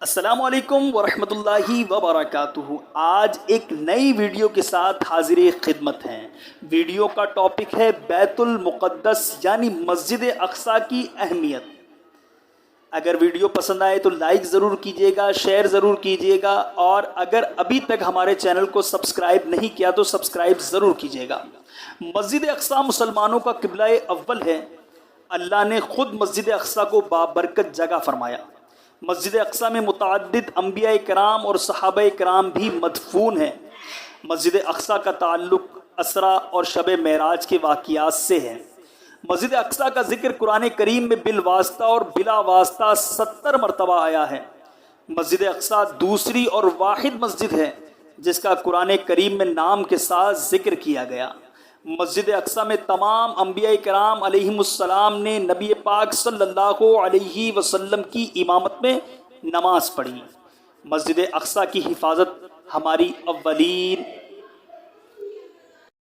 السلام علیکم ورحمۃ اللہ وبرکاتہ۔ آج ایک نئی ویڈیو کے ساتھ حاضر خدمت ہیں۔ ویڈیو کا ٹاپک ہے بیت المقدس یعنی مسجد اقصی کی اہمیت۔ اگر ویڈیو پسند آئے تو لائک ضرور کیجیے گا، شیئر ضرور کیجیے گا، اور اگر ابھی تک ہمارے چینل کو سبسکرائب نہیں کیا تو سبسکرائب ضرور کیجیے گا۔ مسجد اقصی مسلمانوں کا قبلہ اول ہے۔ اللہ نے خود مسجد اقصی کو بابرکت جگہ فرمایا۔ مسجد اقصی میں متعدد انبیاء کرام اور صحابہ کرام بھی مدفون ہیں۔ مسجد اقصی کا تعلق اسرا اور شب معراج کے واقعات سے ہے۔ مسجد اقصی کا ذکر قرآن کریم میں بالواسطہ اور بلا واسطہ 70 مرتبہ آیا ہے۔ مسجد اقصی دوسری اور واحد مسجد ہے جس کا قرآن کریم میں نام کے ساتھ ذکر کیا گیا۔ مسجد اقصی میں تمام انبیاء کرام علیہم السلام نے نبی پاک صلی اللہ علیہ وسلم کی امامت میں نماز پڑھی۔ مسجد اقصی کی حفاظت ہماری اولین